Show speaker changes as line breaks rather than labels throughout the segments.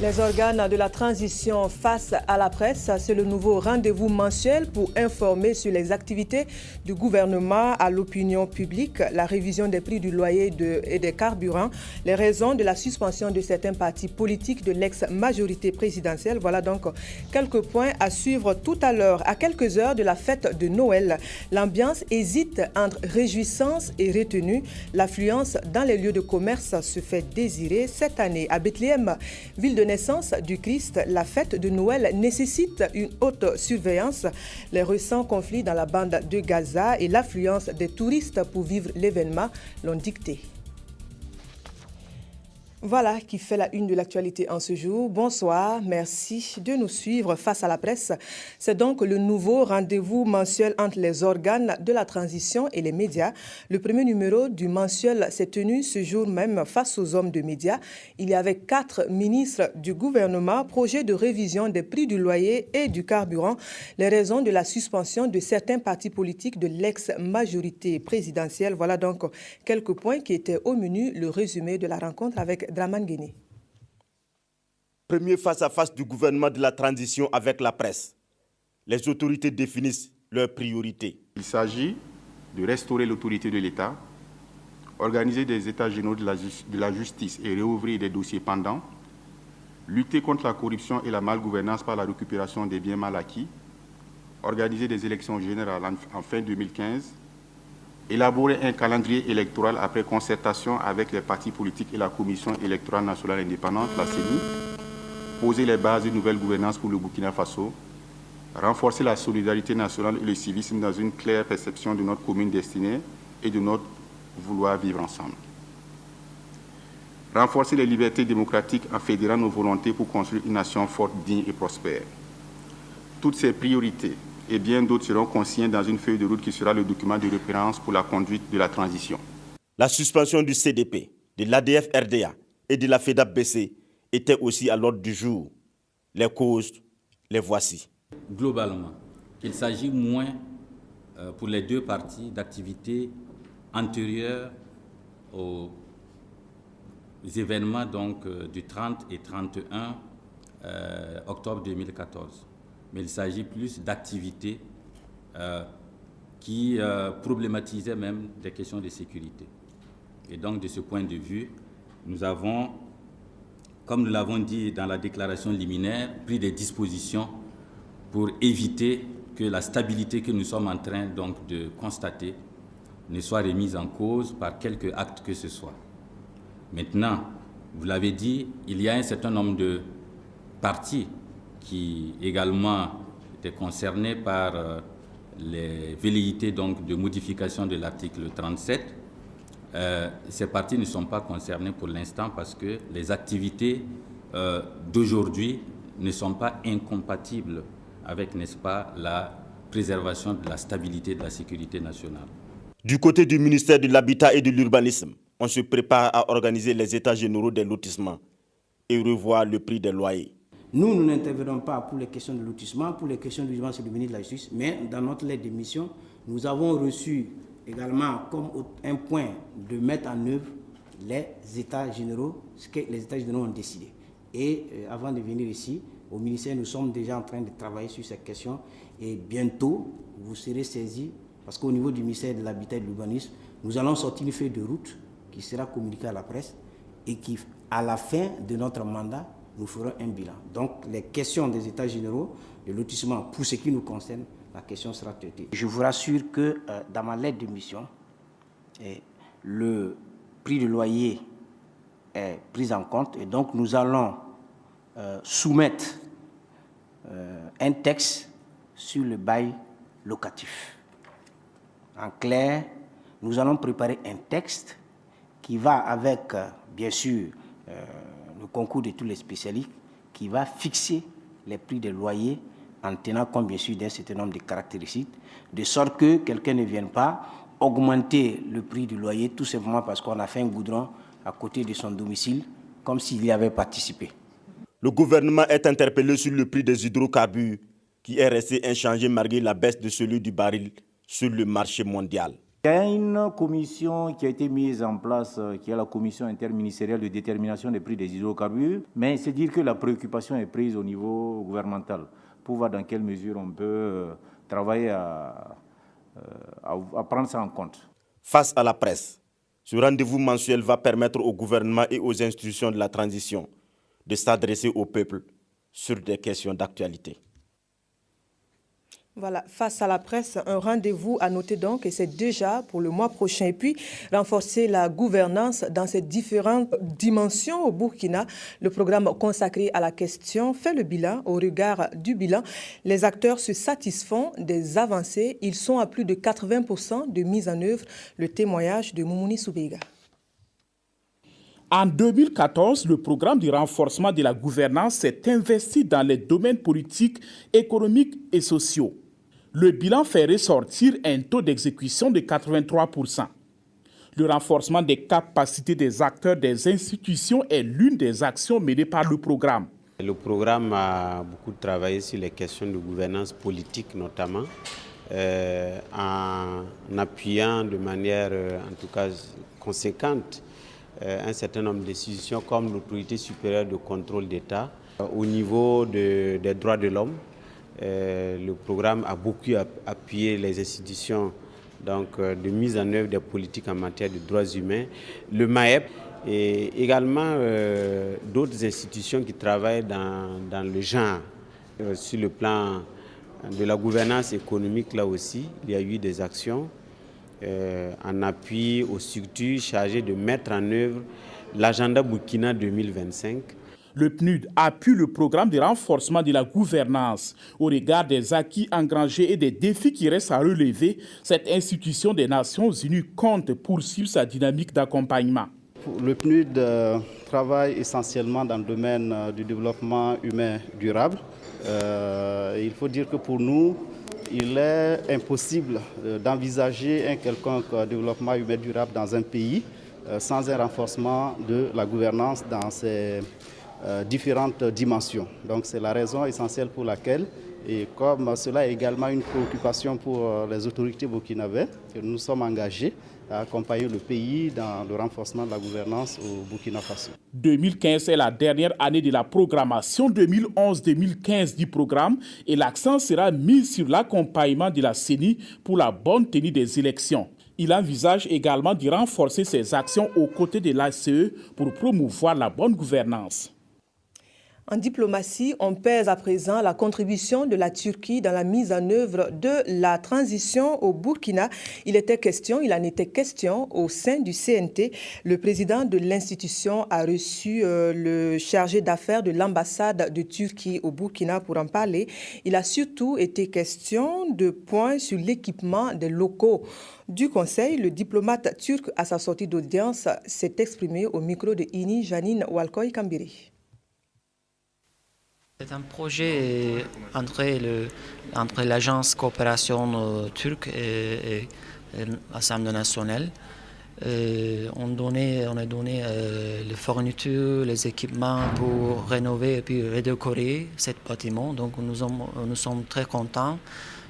Les organes de la transition face à la presse, c'est le nouveau rendez-vous mensuel pour informer sur les activités du gouvernement à l'opinion publique, la révision des prix du loyer et des carburants, les raisons de la suspension de certains partis politiques de l'ex-majorité présidentielle. Voilà donc quelques points à suivre tout à l'heure. À quelques heures de la fête de Noël, l'ambiance hésite entre réjouissance et retenue. L'affluence dans les lieux de commerce se fait désirer cette année. À Bethléem, ville de naissance du Christ, la fête de Noël nécessite une haute surveillance. Les récents conflits dans la bande de Gaza et l'affluence des touristes pour vivre l'événement l'ont dicté. Voilà qui fait la une de l'actualité en ce jour. Bonsoir, merci de nous suivre face à la presse. C'est donc le nouveau rendez-vous mensuel entre les organes de la transition et les médias. Le premier numéro du mensuel s'est tenu ce jour même face aux hommes de médias. Il y avait 4 ministres du gouvernement, projet de révision des prix du loyer et du carburant, les raisons de la suspension de certains partis politiques de l'ex-majorité présidentielle. Voilà donc quelques points qui étaient au menu, le résumé de la rencontre avec Draman Guéné.
Premier face-à-face du gouvernement de la transition avec la presse. Les autorités définissent leurs priorités.
Il s'agit de restaurer l'autorité de l'État, organiser des états généraux de la justice et réouvrir des dossiers pendants, lutter contre la corruption et la malgouvernance par la récupération des biens mal acquis, organiser des élections générales en fin 2015, élaborer un calendrier électoral après concertation avec les partis politiques et la Commission électorale nationale indépendante, la CENI, poser les bases d'une nouvelle gouvernance pour le Burkina Faso, renforcer la solidarité nationale et le civisme dans une claire perception de notre commune destinée et de notre vouloir vivre ensemble. Renforcer les libertés démocratiques en fédérant nos volontés pour construire une nation forte, digne et prospère. Toutes ces priorités et bien d'autres seront consignées dans une feuille de route qui sera le document de référence pour la conduite de la transition.
La suspension du CDP, de l'ADF-RDA et de la FEDAP-BC était aussi à l'ordre du jour. Les causes, les voici.
Globalement, il s'agit moins pour les deux parties d'activités antérieures aux événements donc, du 30 et 31 octobre 2014. Mais il s'agit plus d'activités qui problématisaient même des questions de sécurité. Et donc, de ce point de vue, nous avons, comme nous l'avons dit dans la déclaration liminaire, pris des dispositions pour éviter que la stabilité que nous sommes en train donc, de constater ne soit remise en cause par quelque acte que ce soit. Maintenant, vous l'avez dit, il y a un certain nombre de partis qui également étaient concernés par les velléités donc, de modification de l'article 37. Ces partis ne sont pas concernés pour l'instant parce que les activités d'aujourd'hui ne sont pas incompatibles avec, n'est-ce pas, la préservation de la stabilité de la sécurité nationale.
Du côté du ministère de l'Habitat et de l'Urbanisme, on se prépare à organiser les états généraux des lotissements et revoir le prix des loyers.
Nous n'intervenons pas pour les questions de lotissement, pour les questions de logement, c'est le ministre de la Justice, mais dans notre lettre de mission, nous avons reçu également comme un point de mettre en œuvre les états généraux, ce que les états généraux ont décidé. Et avant de venir ici, au ministère, nous sommes déjà en train de travailler sur ces questions et bientôt, vous serez saisis, parce qu'au niveau du ministère de l'Habitat et de l'Urbanisme, nous allons sortir une feuille de route qui sera communiquée à la presse et qui, à la fin de notre mandat, nous ferons un bilan. Donc, les questions des états généraux, de lotissement, pour ce qui nous concerne, la question sera traitée. Je vous rassure que dans ma lettre de mission, le prix du loyer est pris en compte et donc nous allons soumettre un texte sur le bail locatif. En clair, nous allons préparer un texte qui va avec, bien sûr, le concours de tous les spécialistes, qui va fixer les prix des loyers en tenant compte, bien sûr, d'un certain nombre de caractéristiques, de sorte que quelqu'un ne vienne pas augmenter le prix du loyer tout simplement parce qu'on a fait un goudron à côté de son domicile, comme s'il y avait participé.
Le gouvernement est interpellé sur le prix des hydrocarbures qui est resté inchangé malgré la baisse de celui du baril sur le marché mondial.
Il y a une commission qui a été mise en place, qui est la commission interministérielle de détermination des prix des hydrocarbures, mais c'est dire que la préoccupation est prise au niveau gouvernemental pour voir dans quelle mesure on peut travailler à prendre ça en compte.
Face à la presse, ce rendez-vous mensuel va permettre au gouvernement et aux institutions de la transition de s'adresser au peuple sur des questions d'actualité.
Voilà, face à la presse, un rendez-vous à noter donc, et c'est déjà pour le mois prochain. Et puis, renforcer la gouvernance dans ces différentes dimensions au Burkina. Le programme consacré à la question fait le bilan. Au regard du bilan, les acteurs se satisfont des avancées. Ils sont à plus de 80% de mise en œuvre. Le témoignage de Moumouni Soubega.
En 2014, le programme de renforcement de la gouvernance s'est investi dans les domaines politiques, économiques et sociaux. Le bilan fait ressortir un taux d'exécution de 83%. Le renforcement des capacités des acteurs des institutions est l'une des actions menées par le programme.
Le programme a beaucoup travaillé sur les questions de gouvernance politique notamment, en appuyant de manière en tout cas conséquente un certain nombre d'institutions comme l'autorité supérieure de contrôle d'État. Au niveau des droits de l'homme, le programme a beaucoup appuyé les institutions de mise en œuvre des politiques en matière de droits humains. Le MAEP et également d'autres institutions qui travaillent dans le genre. Sur le plan de la gouvernance économique, là aussi, il y a eu des actions en appui aux structures chargées de mettre en œuvre l'agenda Burkina 2025.
Le PNUD appuie le programme de renforcement de la gouvernance. Au regard des acquis engrangés et des défis qui restent à relever, cette institution des Nations Unies compte poursuivre sa dynamique d'accompagnement.
Le PNUD travaille essentiellement dans le domaine du développement humain durable. Il faut dire que pour nous, il est impossible d'envisager un quelconque développement humain durable dans un pays sans un renforcement de la gouvernance dans ses différentes dimensions. Donc c'est la raison essentielle pour laquelle, et comme cela est également une préoccupation pour les autorités burkinabées, que nous sommes engagés à accompagner le pays dans le renforcement de la gouvernance au Burkina Faso.
2015 est la dernière année de la programmation 2011-2015 du programme et l'accent sera mis sur l'accompagnement de la CENI pour la bonne tenue des élections. Il envisage également de renforcer ses actions aux côtés de l'ACE pour promouvoir la bonne gouvernance.
En diplomatie, on pèse à présent la contribution de la Turquie dans la mise en œuvre de la transition au Burkina. Il en était question au sein du CNT. Le président de l'institution a reçu le chargé d'affaires de l'ambassade de Turquie au Burkina pour en parler. Il a surtout été question de points sur l'équipement des locaux du Conseil. Le diplomate turc, à sa sortie d'audience, s'est exprimé au micro de Ini Janine Walkoy Kambiri.
C'est un projet entre l'agence coopération turque et l'Assemblée nationale. On a donné les fournitures, les équipements pour rénover et puis redécorer ce bâtiment. Donc nous sommes très contents.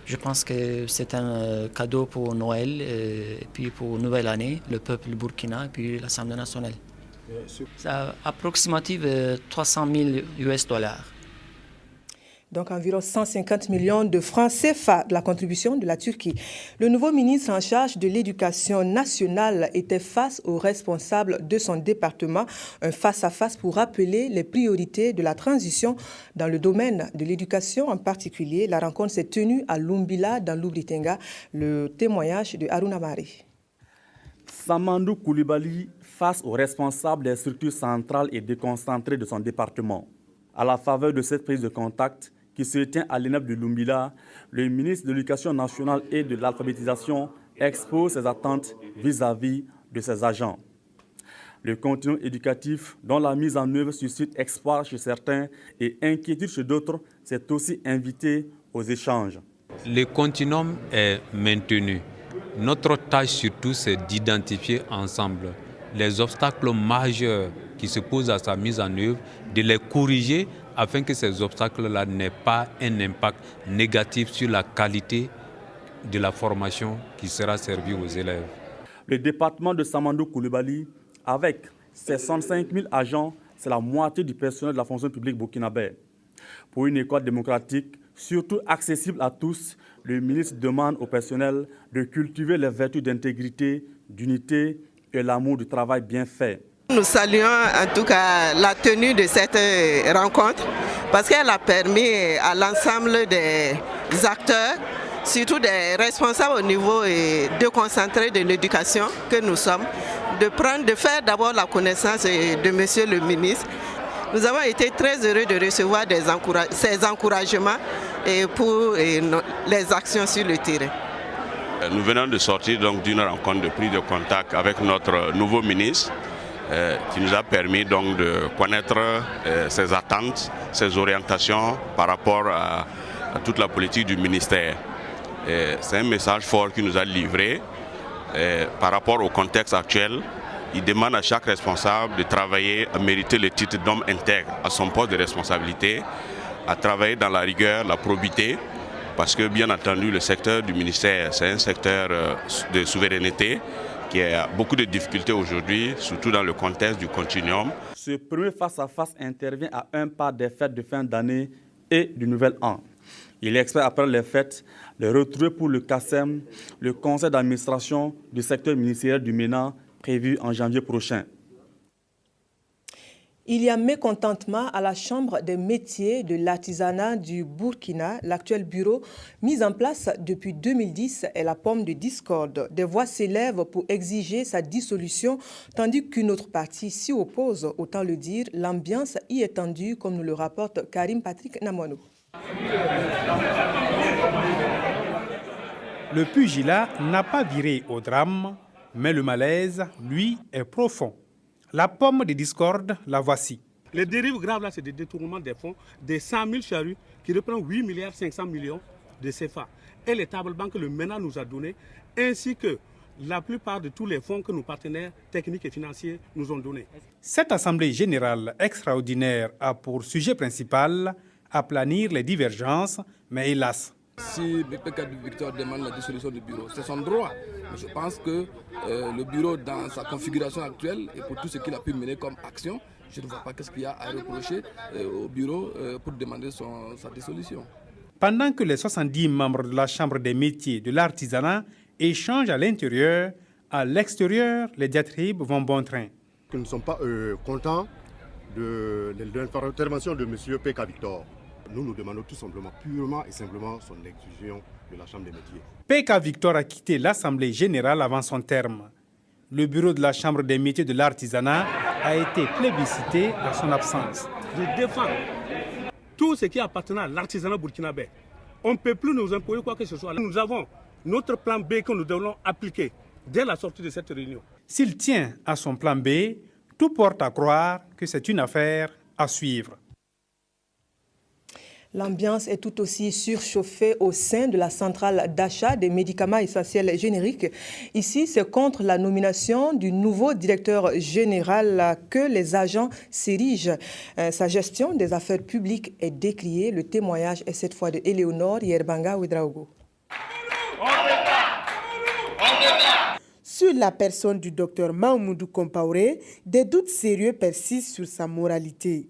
Je pense que c'est un cadeau pour Noël et puis pour Nouvelle Année, le peuple burkina et puis l'Assemblée nationale. C'est approximativement 300 000 US$.
Donc environ 150 millions de francs CFA de la contribution de la Turquie. Le nouveau ministre en charge de l'éducation nationale était face aux responsables de son département, un face-à-face pour rappeler les priorités de la transition dans le domaine de l'éducation en particulier. La rencontre s'est tenue à Lumbila, dans l'Oubli-Tenga. Le témoignage de Haruna Mari.
Samandou Koulibaly face aux responsables des structures centrales et déconcentrées de son département. À la faveur de cette prise de contact, qui se tient à l'ENEP de Lumbila, le ministre de l'Éducation nationale et de l'alphabétisation expose ses attentes vis-à-vis de ses agents. Le continuum éducatif, dont la mise en œuvre suscite espoir chez certains et inquiétude chez d'autres, s'est aussi invité aux échanges.
Le continuum est maintenu. Notre tâche surtout, c'est d'identifier ensemble les obstacles majeurs qui se posent à sa mise en œuvre, de les corriger afin que ces obstacles-là n'aient pas un impact négatif sur la qualité de la formation qui sera servie aux élèves.
Le département de Samandou Coulibaly, avec ses 65 000 agents, c'est la moitié du personnel de la fonction publique burkinabé. Pour une école démocratique, surtout accessible à tous, le ministre demande au personnel de cultiver les vertus d'intégrité, d'unité et l'amour du travail bien fait.
Nous saluons en tout cas la tenue de cette rencontre parce qu'elle a permis à l'ensemble des acteurs, surtout des responsables au niveau déconcentré de l'éducation que nous sommes, de faire d'abord la connaissance de monsieur le ministre. Nous avons été très heureux de recevoir ces encouragements pour les actions sur le terrain.
Nous venons de sortir donc d'une rencontre de prise de contact avec notre nouveau ministre qui nous a permis donc de connaître ses attentes, ses orientations par rapport à toute la politique du ministère. C'est un message fort qu'il nous a livré par rapport au contexte actuel. Il demande à chaque responsable de travailler à mériter le titre d'homme intègre à son poste de responsabilité, à travailler dans la rigueur, la probité, parce que bien entendu le secteur du ministère, c'est un secteur de souveraineté qui a beaucoup de difficultés aujourd'hui, surtout dans le contexte du continuum.
Ce premier face-à-face intervient à un pas des fêtes de fin d'année et du nouvel an. Il espère après les fêtes de retrouver pour le CACEM le conseil d'administration du secteur ministériel du MENA prévu en janvier prochain.
Il y a mécontentement à la Chambre des métiers de l'artisanat du Burkina. L'actuel bureau, mis en place depuis 2010, est la pomme de discorde. Des voix s'élèvent pour exiger sa dissolution, tandis qu'une autre partie s'y oppose. Autant le dire, l'ambiance y est tendue, comme nous le rapporte Karim Patrick Namouanou.
Le pugilat n'a pas viré au drame, mais le malaise, lui, est profond. La pomme de discorde, la voici.
Les dérives graves, là, c'est des détournements des fonds, des 100 000 charrues qui reprennent 8 milliards 500 millions de CFA. Et les tables banques que le MENA nous a donnés, ainsi que la plupart de tous les fonds que nos partenaires techniques et financiers nous ont donnés.
Cette assemblée générale extraordinaire a pour sujet principal aplanir les divergences, mais hélas.
Si BP Victor demande la dissolution du bureau, c'est son droit. Mais je pense que le bureau, dans sa configuration actuelle, et pour tout ce qu'il a pu mener comme action, je ne vois pas ce qu'il y a à reprocher au bureau pour demander sa dissolution.
Pendant que les 70 membres de la Chambre des métiers de l'artisanat échangent à l'intérieur, à l'extérieur, les diatribes vont bon train.
Nous ne sommes pas contents de l'intervention de M. P.K. Victor. Nous demandons tout simplement, purement et simplement, son exclusion de la Chambre des métiers.
P.K. Victor a quitté l'Assemblée générale avant son terme. Le bureau de la Chambre des métiers de l'artisanat a été plébiscité à son absence.
Je défends tout ce qui appartient à l'artisanat burkinabé. On ne peut plus nous imposer quoi que ce soit. Nous avons notre plan B que nous devons appliquer dès la sortie de cette réunion.
S'il tient à son plan B, tout porte à croire que c'est une affaire à suivre.
L'ambiance est tout aussi surchauffée au sein de la centrale d'achat des médicaments essentiels génériques. Ici, c'est contre la nomination du nouveau directeur général que les agents s'érigent. Sa gestion des affaires publiques est décriée. Le témoignage est cette fois de Éléonore Yerbanga Ouedraogo.
Sur la personne du docteur Mahamoudou Compaoré, des doutes sérieux persistent sur sa moralité.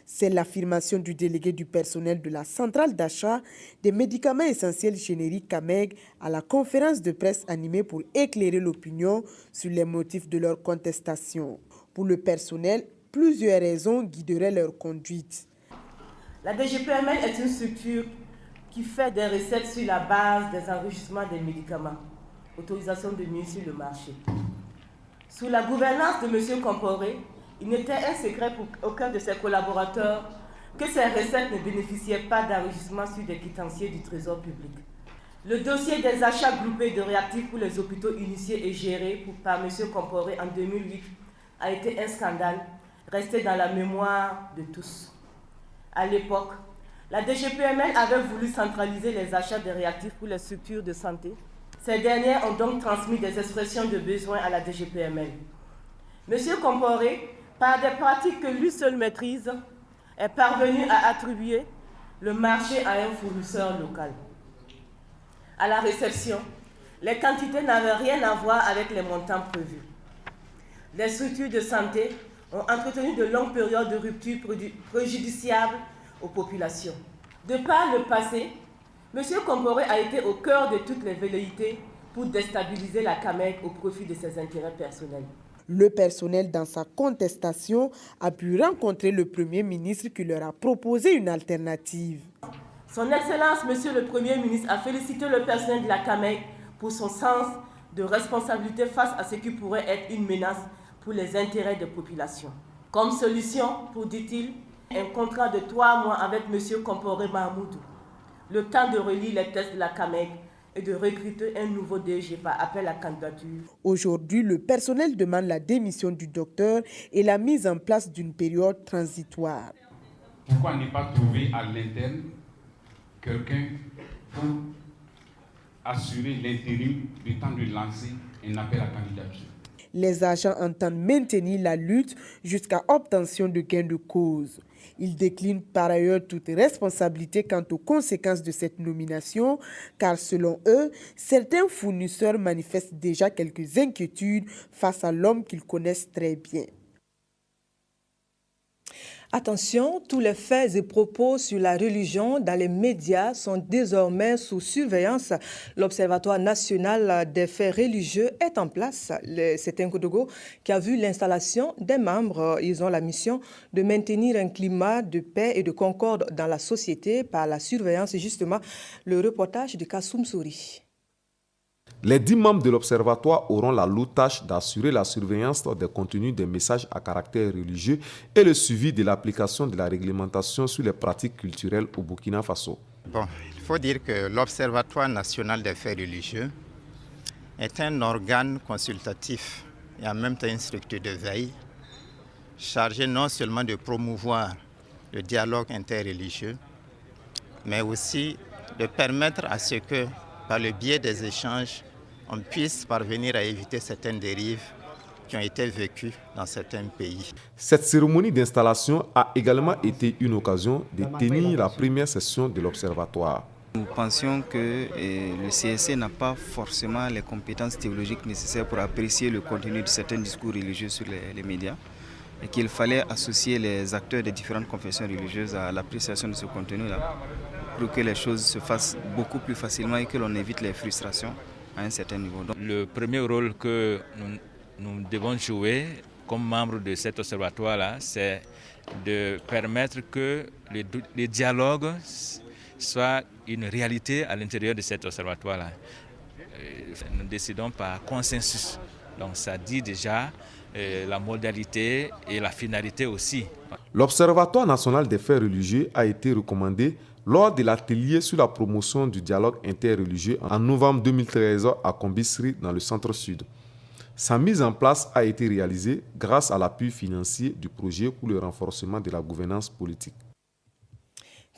C'est l'affirmation du délégué du personnel de la centrale d'achat des médicaments essentiels génériques CAMEG à la conférence de presse animée pour éclairer l'opinion sur les motifs de leur contestation. Pour le personnel, plusieurs raisons guideraient leur conduite.
La DGPML est une structure qui fait des recettes sur la base des enrichissements des médicaments, autorisation de mise sur le marché. Sous la gouvernance de M. Compaoré, il n'était un secret pour aucun de ses collaborateurs que ces recettes ne bénéficiaient pas d'enrichissement sur des quitanciers du Trésor public. Le dossier des achats groupés de réactifs pour les hôpitaux initiés et gérés par M. Compaoré en 2008 a été un scandale resté dans la mémoire de tous. À l'époque, la DGPML avait voulu centraliser les achats de réactifs pour les structures de santé. Ces dernières ont donc transmis des expressions de besoin à la DGPML. M. Compaoré, par des pratiques que lui seul maîtrise, est parvenu à attribuer le marché à un fournisseur local. À la réception, les quantités n'avaient rien à voir avec les montants prévus. Les structures de santé ont entretenu de longues périodes de rupture préjudiciables aux populations. De par le passé, M. Compaoré a été au cœur de toutes les velléités pour déstabiliser la CAMEC au profit de ses intérêts personnels.
Le personnel, dans sa contestation, a pu rencontrer le Premier ministre qui leur a proposé une alternative.
Son Excellence, Monsieur le Premier ministre, a félicité le personnel de la CAMEC pour son sens de responsabilité face à ce qui pourrait être une menace pour les intérêts des populations. Comme solution, pour, dit-il, un contrat de 3 mois avec M. Compaoré Mahmoudou, le temps de relire les tests de la CAMEC et de recruter un nouveau DG par appel à candidature.
Aujourd'hui, le personnel demande la démission du docteur et la mise en place d'une période transitoire.
Pourquoi ne pas trouver à l'interne quelqu'un pour assurer l'intérim du temps de lancer un appel à candidature?
Les agents entendent maintenir la lutte jusqu'à obtention de gain de cause. Ils déclinent par ailleurs toute responsabilité quant aux conséquences de cette nomination, car selon eux, certains fournisseurs manifestent déjà quelques inquiétudes face à l'homme qu'ils connaissent très bien.
Attention, tous les faits et propos sur la religion dans les médias sont désormais sous surveillance. L'Observatoire national des faits religieux est en place. C'est un Kodogo qui a vu l'installation des membres. Ils ont la mission de maintenir un climat de paix et de concorde dans la société par la surveillance. Justement, le reportage de Kassoum Souri.
Les 10 membres de l'Observatoire auront la lourde tâche d'assurer la surveillance des contenus des messages à caractère religieux et le suivi de l'application de la réglementation sur les pratiques culturelles au Burkina Faso.
Bon, il faut dire que l'Observatoire national des faits religieux est un organe consultatif et en même temps une structure de veille chargée non seulement de promouvoir le dialogue interreligieux, mais aussi de permettre à ce que, par le biais des échanges, on puisse parvenir à éviter certaines dérives qui ont été vécues dans certains pays.
Cette cérémonie d'installation a également été une occasion de tenir la première session de l'Observatoire.
Nous pensions que le CSC n'a pas forcément les compétences théologiques nécessaires pour apprécier le contenu de certains discours religieux sur les médias et qu'il fallait associer les acteurs des différentes confessions religieuses à l'appréciation de ce contenu-là pour que les choses se fassent beaucoup plus facilement et que l'on évite les frustrations à un certain niveau. Donc,
le premier rôle que nous devons jouer comme membres de cet observatoire-là, c'est de permettre que les dialogues soient une réalité à l'intérieur de cet observatoire-là. Nous décidons par consensus. Donc ça dit déjà la modalité et la finalité aussi.
L'Observatoire national des faits religieux a été recommandé lors de l'atelier sur la promotion du dialogue interreligieux en novembre 2013 à Kombisri dans le centre-sud. Sa mise en place a été réalisée grâce à l'appui financier du projet pour le renforcement de la gouvernance politique.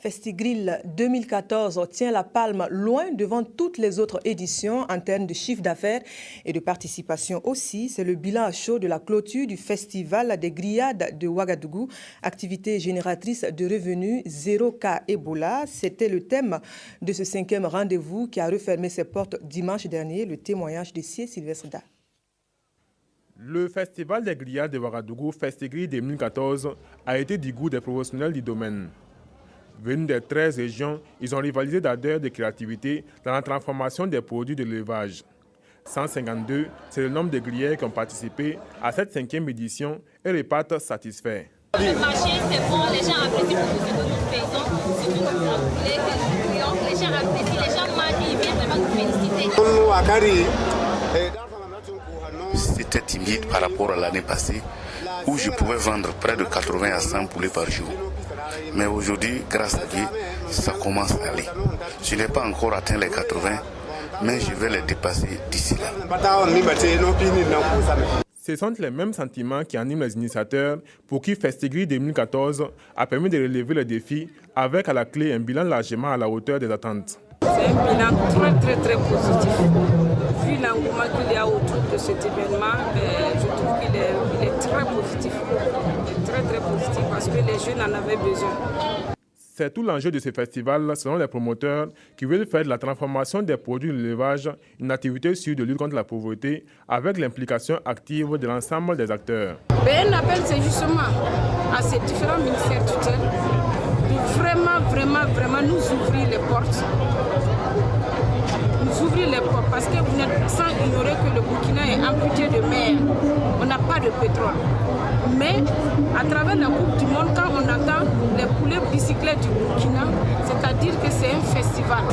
Festigrill 2014 tient la palme loin devant toutes les autres éditions en termes de chiffre d'affaires et de participation aussi. C'est le bilan à chaud de la clôture du festival des grillades de Ouagadougou, activité génératrice de revenus 0 cas Ebola. C'était le thème de ce 5e rendez-vous qui a refermé ses portes dimanche dernier. Le témoignage de Sié Sylvestre Da.
Le festival des grillades de Ouagadougou, Festigrill 2014, a été du goût des professionnels du domaine. Venus des 13 régions, ils ont rivalisé d'ardeur de créativité dans la transformation des produits de l'élevage. 152, c'est le nombre de grillères qui ont participé à cette 5e édition et repartent satisfaits.
Le marché, c'est bon, les gens apprécient beaucoup ce que nous faisons, surtout les gens apprécient, les gens mangent et ils viennent vraiment nous féliciter.
C'était timide par rapport à l'année passée où je pouvais vendre près de 80 à 100 poulets par jour. Mais aujourd'hui, grâce à Dieu, ça commence à aller. Je n'ai pas encore atteint les 80, mais je vais les dépasser d'ici là.
Ce sont les mêmes sentiments qui animent les initiateurs pour qui Festigrill 2014 a permis de relever le défi avec à la clé un bilan largement à la hauteur des attentes.
C'est un bilan très positif. Vu l'engouement qu'il y a autour de cet événement, je trouve qu'il est très positif. Il est très positif parce que les jeunes en avaient besoin.
C'est tout l'enjeu de ce festival, selon les promoteurs, qui veulent faire de la transformation des produits de l'élevage une activité sûre de lutte contre la pauvreté, avec l'implication active de l'ensemble des acteurs.
Un appel, c'est justement à ces différents ministères tutelles de vraiment nous ouvrir les portes. Nous ouvrir les portes, parce que vous n'êtes sans ignorer que le Burkina est amputé de mer. On n'a pas de pétrole. Mais à travers la Coupe du Monde, quand on entend les poulets bicyclettes du Burkina, c'est-à-dire que c'est un festival.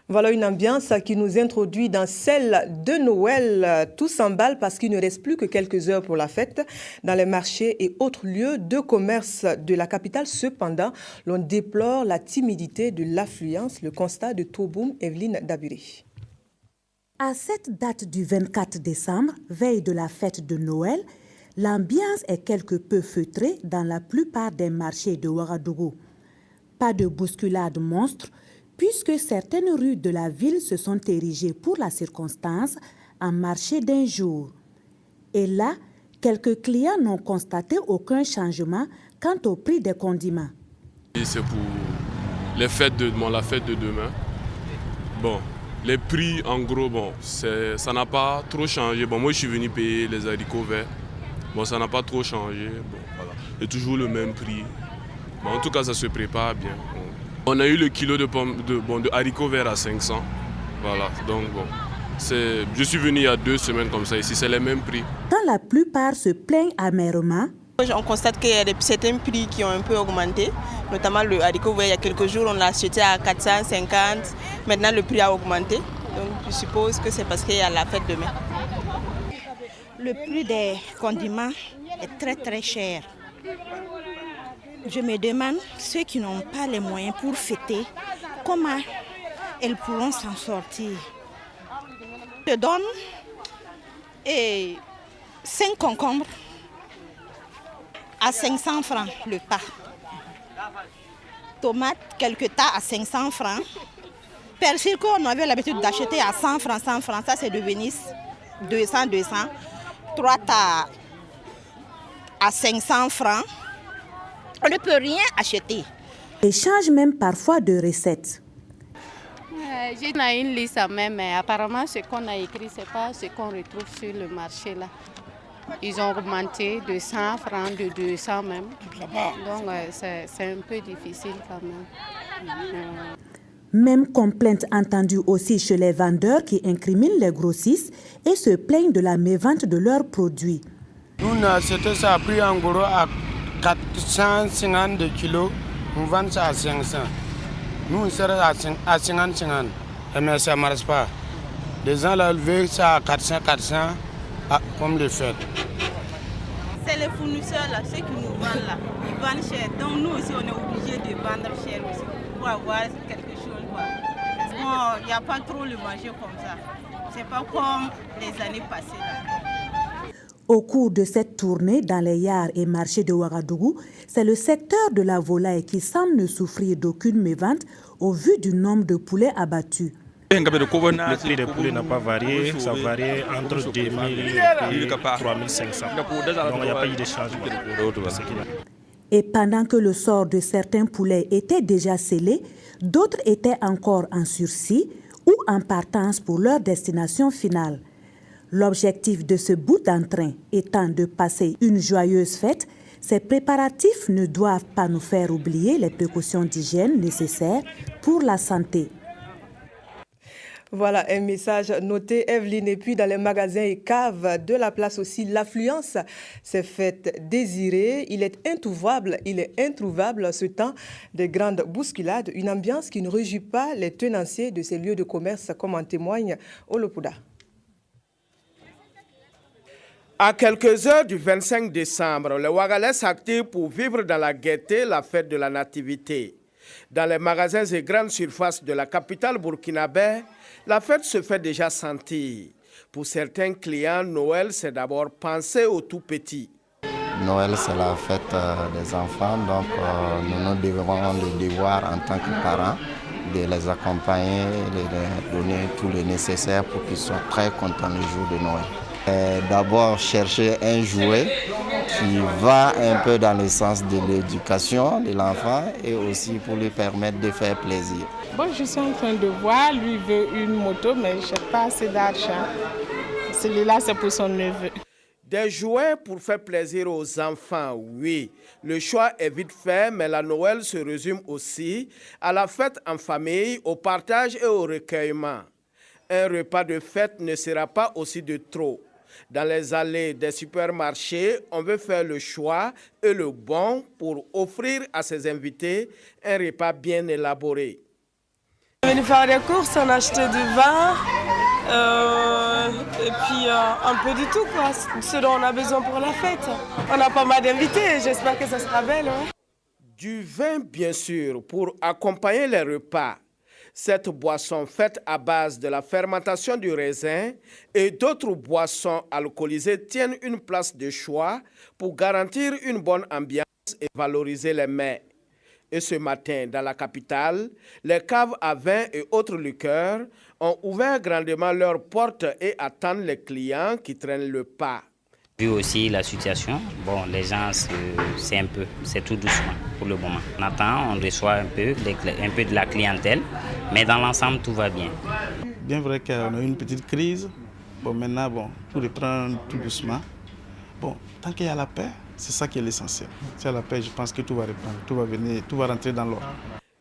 Voilà une ambiance qui nous introduit dans celle de Noël. Tout s'emballe parce qu'il ne reste plus que quelques heures pour la fête. Dans les marchés et autres lieux de commerce de la capitale, cependant, l'on déplore la timidité de l'affluence. Le constat de Toboum, Evelyne Dabiri.
À cette date du 24 décembre, veille de la fête de Noël, l'ambiance est quelque peu feutrée dans la plupart des marchés de Ouagadougou. Pas de bousculade monstre, puisque certaines rues de la ville se sont érigées pour la circonstance en marché d'un jour. Et là, quelques clients n'ont constaté aucun changement quant au prix des condiments.
C'est pour la fête de demain. Bon, les prix, en gros, ça n'a pas trop changé. Bon, moi, je suis venu payer les haricots verts. Bon, ça n'a pas trop changé. Bon, voilà. C'est toujours le même prix. Bon, en tout cas, ça se prépare bien. On a eu le kilo de haricots verts à 500. Voilà, donc bon. Je suis venu il y a 2 semaines comme ça, ici c'est les mêmes prix.
Quand la plupart se plaignent amèrement,
on constate qu'il y a certains prix qui ont un peu augmenté, notamment le haricot vert. Il y a quelques jours, on l'a acheté à 450. Maintenant, le prix a augmenté. Donc, je suppose que c'est parce qu'il y a la fête demain.
Le prix des condiments est très très cher. Je me demande, ceux qui n'ont pas les moyens pour fêter, comment elles pourront s'en sortir. Je donne 5 concombres à 500 francs le tas. Tomates, quelques tas à 500 francs. Persil qu'on avait l'habitude d'acheter à 100 francs, ça c'est de Venise, 200. 3 tas à 500 francs. On ne peut rien acheter.
Ils changent même parfois de recettes.
J'ai une liste même, mais apparemment ce qu'on a écrit, ce n'est pas ce qu'on retrouve sur le marché là. Ils ont augmenté de 100 francs, de 200 même. Donc c'est un peu difficile quand même.
Même complainte entendue aussi chez les vendeurs qui incriminent les grossistes et se plaignent de la mévente de leurs produits.
Nous, on a acheté ça à prix en gros à 450 kilos, on vend ça à 500. Nous, on sert à 50, mais ça ne marche pas. Les gens là veulent ça à 400, comme le fait.
C'est les fournisseurs là, ceux qui nous vendent là, ils vendent cher. Donc nous aussi, on est obligés de vendre cher aussi pour avoir quelque chose. Bon, il n'y a pas trop le manger comme ça. C'est pas comme les années passées là.
Au cours de cette tournée dans les yards et marchés de Ouagadougou, c'est le secteur de la volaille qui semble ne souffrir d'aucune mévente au vu du nombre de poulets abattus.
Le prix des poulets n'a pas varié, ça varie entre 2000 et 3500. Donc il n'y a pas eu de changement.
Et pendant que le sort de certains poulets était déjà scellé, d'autres étaient encore en sursis ou en partance pour leur destination finale. L'objectif de ce bout d'entrain étant de passer une joyeuse fête, ces préparatifs ne doivent pas nous faire oublier les précautions d'hygiène nécessaires pour la santé.
Voilà un message noté, Evelyne. Et puis dans les magasins et caves de la place aussi, l'affluence s'est faite désirer. Il est introuvable ce temps des grandes bousculades, une ambiance qui ne réjouit pas les tenanciers de ces lieux de commerce, comme en témoigne Olopouda.
À quelques heures du 25 décembre, les Ouagalais s'activent pour vivre dans la gaieté la fête de la Nativité. Dans les magasins et grandes surfaces de la capitale burkinabé, la fête se fait déjà sentir. Pour certains clients, Noël, c'est d'abord penser aux tout petits.
Noël, c'est la fête des enfants, donc nous devons le devoir en tant que parents de les accompagner, de leur donner tout le nécessaire pour qu'ils soient très contents le jour de Noël. D'abord chercher un jouet qui va un peu dans le sens de l'éducation de l'enfant et aussi pour lui permettre de faire plaisir.
Bon, je suis en train de voir, lui veut une moto, mais je n'ai pas assez d'argent. Celui-là, c'est pour son neveu.
Des jouets pour faire plaisir aux enfants, oui. Le choix est vite fait, mais la Noël se résume aussi à la fête en famille, au partage et au recueillement. Un repas de fête ne sera pas aussi de trop. Dans les allées des supermarchés, on veut faire le choix et le bon pour offrir à ses invités un repas bien élaboré.
On est venu faire des courses, on a acheté du vin, et puis un peu du tout, quoi, ce dont on a besoin pour la fête. On a pas mal d'invités, j'espère que ça sera belle. Hein.
Du vin, bien sûr, pour accompagner les repas. Cette boisson faite à base de la fermentation du raisin et d'autres boissons alcoolisées tiennent une place de choix pour garantir une bonne ambiance et valoriser les mets. Et ce matin, dans la capitale, les caves à vin et autres liqueurs ont ouvert grandement leurs portes et attendent les clients qui traînent le pas.
Vu aussi la situation, bon, les gens, c'est tout doucement pour le moment. On attend, on reçoit un peu de la clientèle, mais dans l'ensemble, tout va bien.
Bien vrai qu'on a eu une petite crise. Bon, maintenant, bon, tout reprend tout doucement. Bon, tant qu'il y a la paix, c'est ça qui est l'essentiel. S'il y a la paix, je pense que tout va reprendre, tout va venir, tout va rentrer dans l'ordre.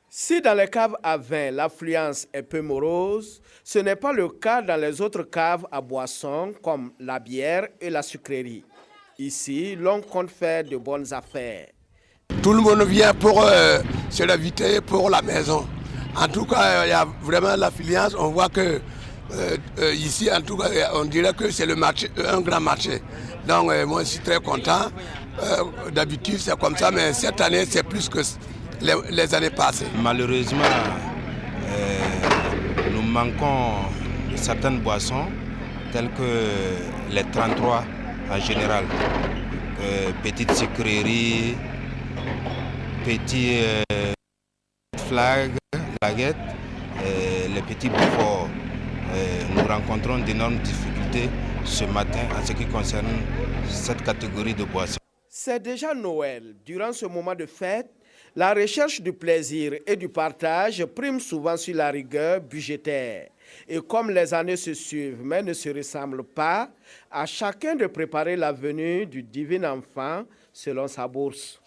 Si dans les caves à vin, l'affluence est peu morose, ce n'est pas le cas dans les autres caves à boissons comme la bière et la sucrerie. Ici, l'on compte faire de bonnes affaires.
Tout le monde vient pour se l'inviter pour la maison. En tout cas, il y a vraiment l'affluence. On voit que ici, en tout cas, on dirait que c'est le marché, un grand marché. Donc, moi, je suis très content. D'habitude, c'est comme ça, mais cette année, c'est plus que les années passées.
Malheureusement, nous manquons de certaines boissons, telles que les 33 en général. Petites sucreries, petits flaguettes, les petits bouforts. Nous rencontrons d'énormes difficultés ce matin en ce qui concerne cette catégorie de boissons.
C'est déjà Noël. Durant ce moment de fête, la recherche du plaisir et du partage prime souvent sur la rigueur budgétaire. Et comme les années se suivent mais ne se ressemblent pas, à chacun de préparer la venue du divin enfant selon sa bourse.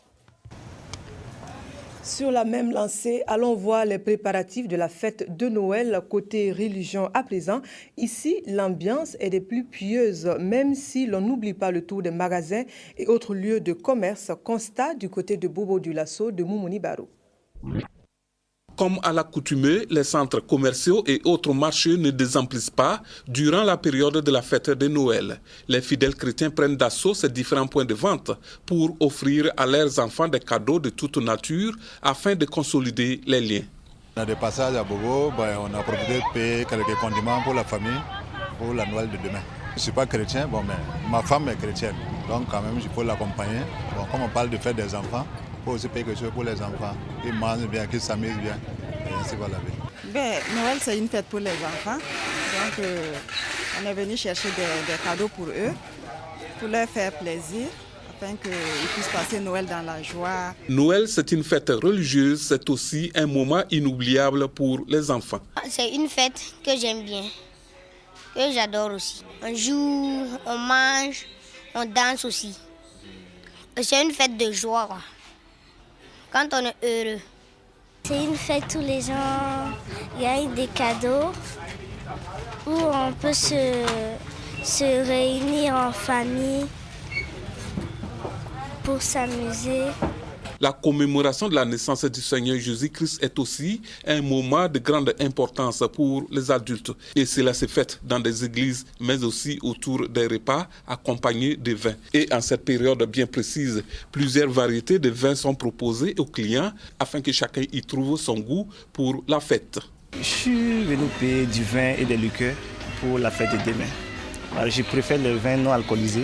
Sur la même lancée, allons voir les préparatifs de la fête de Noël côté religion à présent. Ici, l'ambiance est des plus pieuses, même si l'on n'oublie pas le tour des magasins et autres lieux de commerce. Constat du côté de Bobo du Lasso de Moumouni Baro.
Comme à l'accoutumée, les centres commerciaux et autres marchés ne désemplissent pas durant la période de la fête de Noël. Les fidèles chrétiens prennent d'assaut ces différents points de vente pour offrir à leurs enfants des cadeaux de toute nature afin de consolider les liens.
On a des passages à Bobo, on a profité de payer quelques condiments pour la famille pour la Noël de demain. Je ne suis pas chrétien, mais ma femme est chrétienne, donc quand même il faut l'accompagner. Bon, comme on parle de fête des enfants, il faut aussi payer quelque chose pour les enfants, qu'ils mangent bien, qu'ils s'amusent bien, et ainsi va la vie.
Noël, c'est une fête pour les enfants, donc on est venu chercher des cadeaux pour eux, pour leur faire plaisir, afin qu'ils puissent passer Noël dans la joie.
Noël, c'est une fête religieuse, c'est aussi un moment inoubliable pour les enfants.
C'est une fête que j'aime bien, que j'adore aussi. On joue, on mange, on danse aussi. C'est une fête de joie, quoi. Quand on est heureux.
C'est une fête où les gens gagnent des cadeaux, où on peut se réunir en famille pour s'amuser.
La commémoration de la naissance du Seigneur Jésus-Christ est aussi un moment de grande importance pour les adultes. Et cela se fait dans des églises, mais aussi autour des repas accompagnés de vin. Et en cette période bien précise, plusieurs variétés de vins sont proposées aux clients afin que chacun y trouve son goût pour la fête.
Je suis venu payer du vin et des liqueurs pour la fête de demain. Alors, je préfère le vin non alcoolisé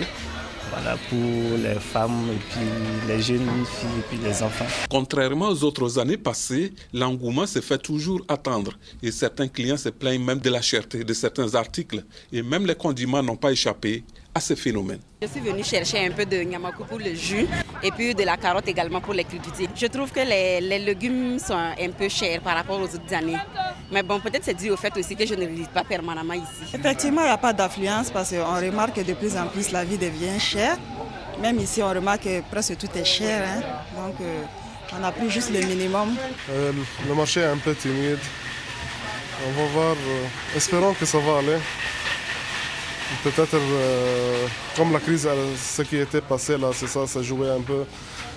Voilà, pour les femmes et puis les jeunes filles et puis les enfants.
Contrairement aux autres années passées, l'engouement se fait toujours attendre et certains clients se plaignent même de la cherté de certains articles et même les condiments n'ont pas échappé à ce phénomène.
Je suis venue chercher un peu de nyamakou pour le jus et puis de la carotte également pour les crudité. Je trouve que les légumes sont un peu chers par rapport aux autres années. Mais bon, peut-être c'est dû au fait aussi que je ne visite pas permanemment ici.
Effectivement, il n'y a pas d'affluence parce qu'on remarque que de plus en plus la vie devient chère. Même ici, on remarque que presque tout est cher. Hein. Donc, on a pris juste le minimum.
Le marché est un peu timide. On va voir. Espérons que ça va aller. Peut-être, comme la crise, ce qui était passé là, c'est ça jouait un peu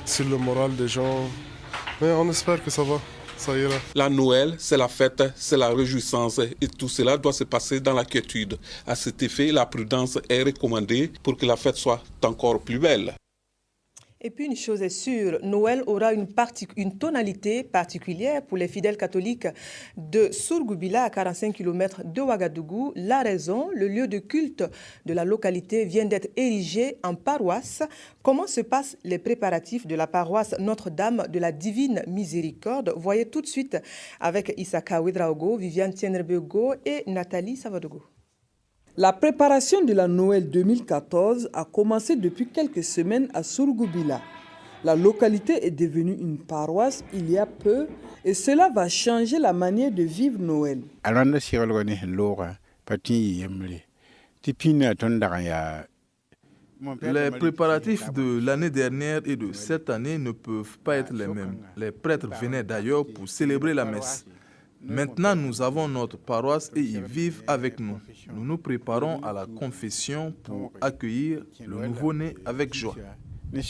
sur le moral des gens. Mais on espère que ça va, ça ira.
La Noël, c'est la fête, c'est la réjouissance et tout cela doit se passer dans la quiétude. À cet effet, la prudence est recommandée pour que la fête soit encore plus belle.
Et puis une chose est sûre, Noël aura une tonalité particulière pour les fidèles catholiques de Surgubila à 45 km de Ouagadougou. La raison, le lieu de culte de la localité vient d'être érigé en paroisse. Comment se passent les préparatifs de la paroisse Notre-Dame de la Divine Miséricorde? Voyez tout de suite avec Isaka Ouedraogo, Viviane Tienrebego et Nathalie Savadogo.
La préparation de la Noël 2014 a commencé depuis quelques semaines à Surgubila. La localité est devenue une paroisse il y a peu et cela va changer la manière de vivre Noël.
Les préparatifs de l'année dernière et de cette année ne peuvent pas être les mêmes. Les prêtres venaient d'ailleurs pour célébrer la messe. Maintenant, nous avons notre paroisse et ils vivent avec nous. Nous nous préparons à la confession pour accueillir le nouveau-né avec joie.
Les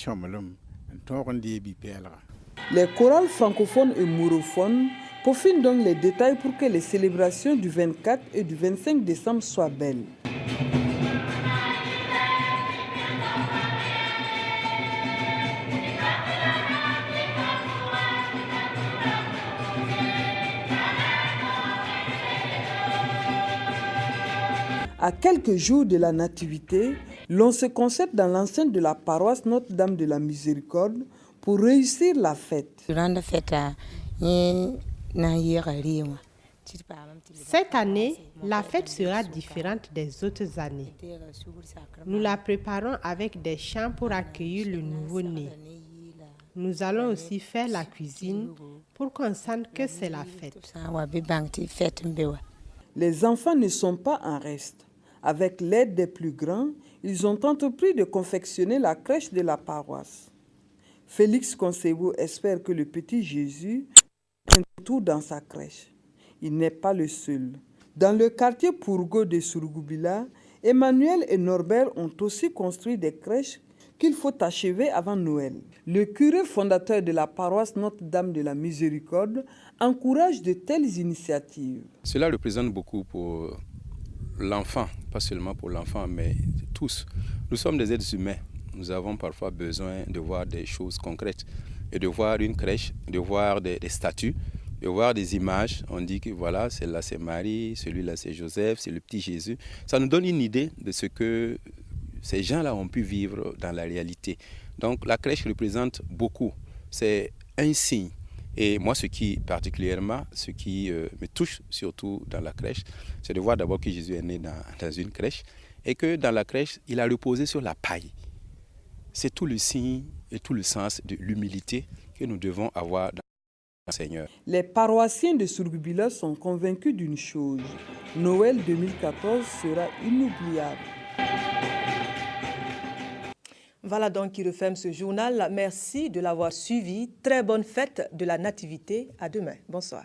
chorales francophones et morophones peaufinent donc les détails pour que les célébrations du 24 et du 25 décembre soient belles. À quelques jours de la Nativité, l'on se concerte dans l'enceinte de la paroisse Notre-Dame de la Miséricorde pour réussir la fête.
Cette année, la fête sera différente des autres années. Nous la préparons avec des chants pour accueillir le nouveau-né. Nous allons aussi faire la cuisine pour qu'on sente que c'est la fête.
Les enfants ne sont pas en reste. Avec l'aide des plus grands, ils ont entrepris de confectionner la crèche de la paroisse. Félix Concebo espère que le petit Jésus ait tout dans sa crèche. Il n'est pas le seul. Dans le quartier Pourgo de Surgubila, Emmanuel et Norbert ont aussi construit des crèches qu'il faut achever avant Noël. Le curé fondateur de la paroisse Notre-Dame de la Miséricorde encourage de telles initiatives.
Cela représente beaucoup pour l'enfant, pas seulement pour l'enfant, mais tous. Nous sommes des êtres humains. Nous avons parfois besoin de voir des choses concrètes et de voir une crèche, de voir des statues, de voir des images. On dit que voilà, celle-là c'est Marie, celui-là c'est Joseph, c'est le petit Jésus. Ça nous donne une idée de ce que ces gens-là ont pu vivre dans la réalité. Donc la crèche représente beaucoup. C'est un signe. Et moi, ce qui me touche surtout dans la crèche, c'est de voir d'abord que Jésus est né dans une crèche et que dans la crèche, il a reposé sur la paille. C'est tout le signe et tout le sens de l'humilité que nous devons avoir dans le Seigneur.
Les paroissiens de Surgubila sont convaincus d'une chose. Noël 2014 sera inoubliable.
Voilà donc qui referme ce journal. Merci de l'avoir suivi. Très bonne fête de la Nativité. À demain. Bonsoir.